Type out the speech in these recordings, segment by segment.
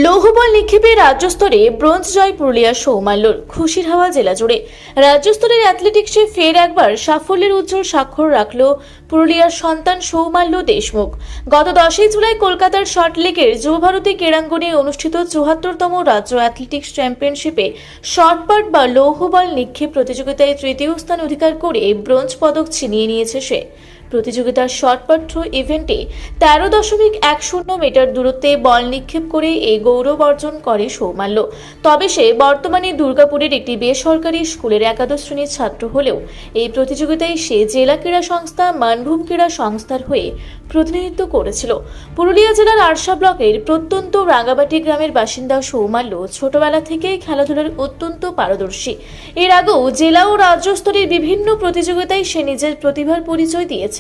লৌহবল নিক্ষেপে রাজ্যস্তরে bronze জয় পুরুলিয়ার সৌমাল্যর, খুশির হাওয়া জেলা জুড়ে। রাজ্যস্তরের অ্যাথলেটিক্সে ফের একবার সাফল্যের উজ্জ্বল স্বাক্ষর রাখল পুরুলিয়ার সন্তান সৌমাল্য দেশমুখ। গত 10 জুলাই কলকাতার সল্টলেকের যুবভারতী ক্রীড়াঙ্গনে অনুষ্ঠিত ৭৪তম রাজ্য অ্যাথলেটিক্স চ্যাম্পিয়নশিপে শর্টপাট বা লৌহবল নিক্ষেপ প্রতিযোগিতায় তৃতীয় স্থান অধিকার করে ব্রোঞ্জ পদক ছিনিয়ে নিয়েছে সে। প্রতিযোগিতার শর্টপাট থ্রো ইভেন্টে 13.10 মিটার দূরত্বে বল নিক্ষেপ করে এই গৌরব অর্জন করে সৌমাল্য। তবে সে বর্তমানে দুর্গাপুরের একটি বেসরকারি স্কুলের একাদশ শ্রেণীর ছাত্র হলেও এই প্রতিযোগিতায় সে জেলা ক্রীড়া সংস্থা মানভূম ক্রীড়া সংস্থার হয়ে প্রতিনিধিত্ব করেছিল। পুরুলিয়া জেলার আরশা ব্লকের প্রত্যন্ত রাঙ্গাবাটি গ্রামের বাসিন্দা সৌমাল্য ছোটবেলা থেকেই খেলাধুলার অত্যন্ত পারদর্শী। এর আগেও জেলা ও রাজ্য স্তরের বিভিন্ন প্রতিযোগিতায় সে নিজের প্রতিভার পরিচয় দিয়েছে।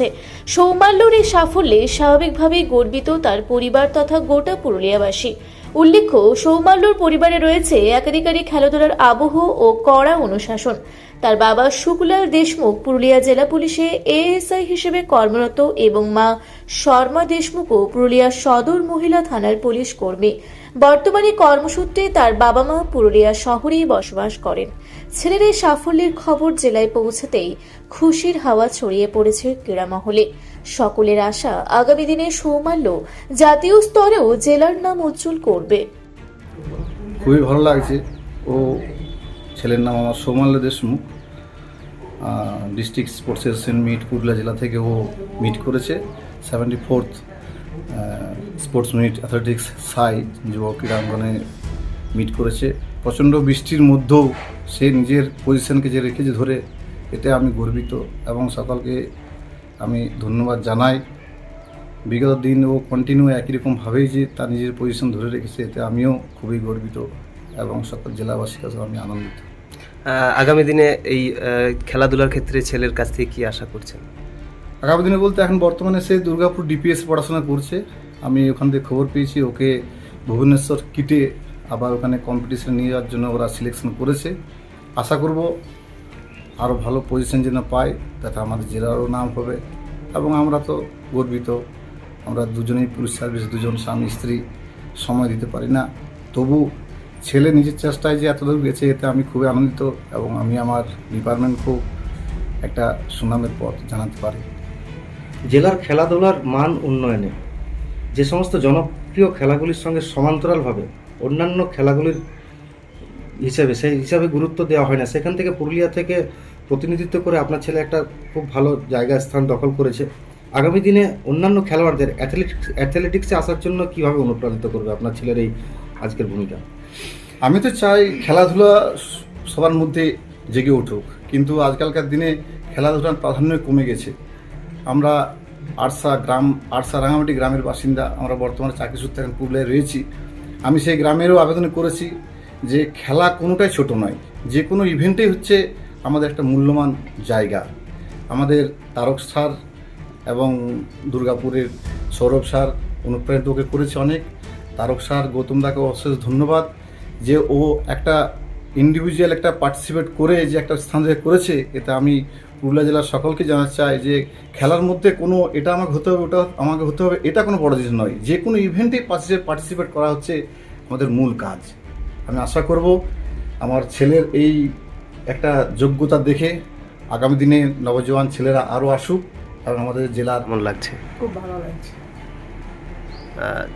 সৌমাল্যর এই সাফল্যে স্বাভাবিকভাবেই গর্বিত তার পরিবার তথা গোটা পুরুলিয়াবাসী। উল্লেখ্য, সৌমাল্যর পরিবারে রয়েছে একাধিকারী খেলাধুলার আবহ ও কড়া অনুশাসন। তার বাবা শুকলাল দেশমুখ পুরুলিয়া জেলা পুলিশে এএসআই হিসেবে কর্মরত এবং মা শর্মা দেশমুখও পুরুলিয়া সদর মহিলা থানার পুলিশ কর্মী। বর্তমানে কর্মসূত্রে তার বাবা মা পুরুলিয়া শহরেই বসবাস করেন। ছেলের এই সাফল্যের খবর জেলায় পৌঁছাতেই খুশির হাওয়া ছড়িয়ে পড়েছে ক্রীড়া মহলে। সকলের আশা, আগামী দিনে সৌমাল্য জাতীয় স্তরেও জেলার নাম উজ্জ্বল করবে। খুবই ভালো লাগছে। ও ছেলের নাম আমার Soumalya Deshmukh. District sports association meet Purulia জেলা থেকে ও মিট করেছে। 74th স্পোর্টস মিট অ্যাথলেটিক্স সাই যুব ক্রীড়াঙ্গনে মিট করেছে। প্রচণ্ড বৃষ্টির মধ্যেও সে নিজের পজিশনকে যে রেখেছে ধরে, এতে আমি গর্বিত এবং সকলকে আমি ধন্যবাদ জানাই। বিগত দিন ও কন্টিনিউ একই রকমভাবেই যে তার নিজের পজিশন ধরে রেখেছে, এতে আমিও খুবই গর্বিত এবং সকল জেলাবাসীর কাছে আমি আনন্দিত। আগামী দিনে এই খেলাধুলার ক্ষেত্রে ছেলের কাছ থেকে কি আশা করছেন? আগামী দিনে বলতে এখন বর্তমানে সে দুর্গাপুর ডিপিএস পড়াশোনা করছে। আমি ওখান থেকে খবর পেয়েছি ওকে ভুবনেশ্বর কিটে আবার ওখানে কম্পিটিশন নিয়ে যাওয়ার জন্য ওরা সিলেকশন করেছে। আশা করব আরও ভালো পজিশন যেন পায়, তাতে আমাদের জেলারও নাম হবে এবং আমরা তো গর্বিত। আমরা দুজনেই পুলিশ সার্ভিস, দুজন স্বামী স্ত্রী, সময় দিতে পারি না, তবু ছেলে নিজের চেষ্টায় যে এতদূর গেছে, এতে আমি খুবই আনন্দিত এবং আমি আমার ডিপার্টমেন্টকেও একটা সুনামের পথ জানাতে পারি। জেলার খেলাধুলার মান উন্নয়নে যে সমস্ত জনপ্রিয় খেলাগুলির সঙ্গে সমান্তরালভাবে অন্যান্য খেলাগুলির সেই হিসাবে গুরুত্ব দেওয়া হয় না, সেখান থেকে পুরুলিয়া থেকে প্রতিনিধিত্ব করে আপনার ছেলে একটা খুব ভালো জায়গায় স্থান দখল করেছে। আগামী দিনে অন্যান্য খেলোয়াড়দের অ্যাথলেটিক্সে আসার জন্য কীভাবে অনুপ্রাণিত করবে আপনার ছেলের এই আজকের ভূমিকা? আমি তো চাই খেলাধুলা সবার মধ্যে জেগে উঠুক, কিন্তু আজকালকার দিনে খেলাধুলার প্রাধান্য কমে গেছে। আমরা আরশা রাঙামাটি গ্রামের বাসিন্দা, আমরা বর্তমানে চাকরি সূত্রে এখন পুরুলিয়ায় রয়েছি। আমি সেই গ্রামেরও আবেদন করেছি যে খেলা কোনোটাই ছোট নয়, যে কোনো ইভেন্টেই হচ্ছে আমাদের একটা মূল্যবান জায়গা। আমাদের তারক স্যার এবং দুর্গাপুরের সৌরভ স্যার অনুপ্রাণিত ওকে করেছে অনেক। তারক স্যার গৌতম দাকে অশেষ ধন্যবাদ যে ও একটা ইন্ডিভিজুয়াল একটা পার্টিসিপেট করে যে একটা স্থান থেকে করেছে। এতে আমি পুরুলিয়া জেলার সকলকে জানাতে চাই যে খেলার মধ্যে কোনো এটা আমাকে হতে হবে, ওটা আমাকে হতে হবে, এটা কোনো বড় জিনিস নয়। যে কোনো ইভেন্টে পার্টিসিপেট করা হচ্ছে আমাদের মূল কাজ। আমি আশা করব আমার ছেলের এই একটা যোগ্যতা দেখে আগামী দিনে নবজওয়ান ছেলেরা আরও আসুক এবং আমাদের জেলার কেমন লাগছে? খুব ভালো লাগছে।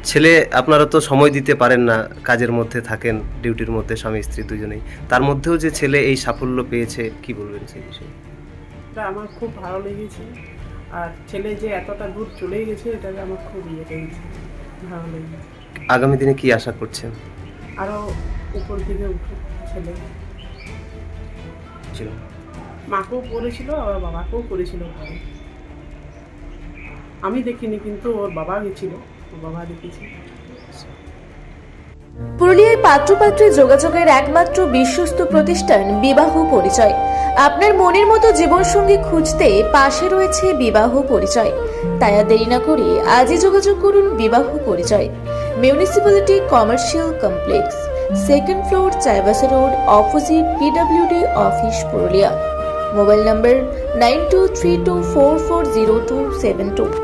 ছেলে, আপনারা তো সময় দিতে পারেন না, কাজের মধ্যে থাকেন, ডিউটির মধ্যে স্বামী স্ত্রী দুজনেই, তার মধ্যেও যে ছেলে এই সাফল্য পেয়েছে, কি বলবেন সেই বিষয়ে? এটা আমার খুব ভালো লেগেছে, আর ছেলে যে এতটা দূর চলে গেছে এটাকে আমার খুব লেগেছে, ভালো লেগেছে। আগামী দিনে কি আশা করছেন? আরও উপর দিকে উঠুক ছেলে। মাকেও করেছিল, আবার বাবাকেও করেছিল। আমি দেখিনি, কিন্তু ওর বাবা গেছিল, ওর বাবা দেখেছি। পুরুলিয়ার পাত্রপাত্রী যোগাযোগের একমাত্র বিশ্বস্ত প্রতিষ্ঠান বিবাহ পরিচয়। আপনার মনের মতো জীবনসঙ্গী খুঁজতে পাশে রয়েছে বিবাহ পরিচয়। তাই আর দেরি না করে আজই যোগাযোগ করুন বিবাহ পরিচয়। Municipality commercial complex, 2nd floor, Chaibasa road, opposite PWD office, Purulia. Mobile নম্বর 9232440272।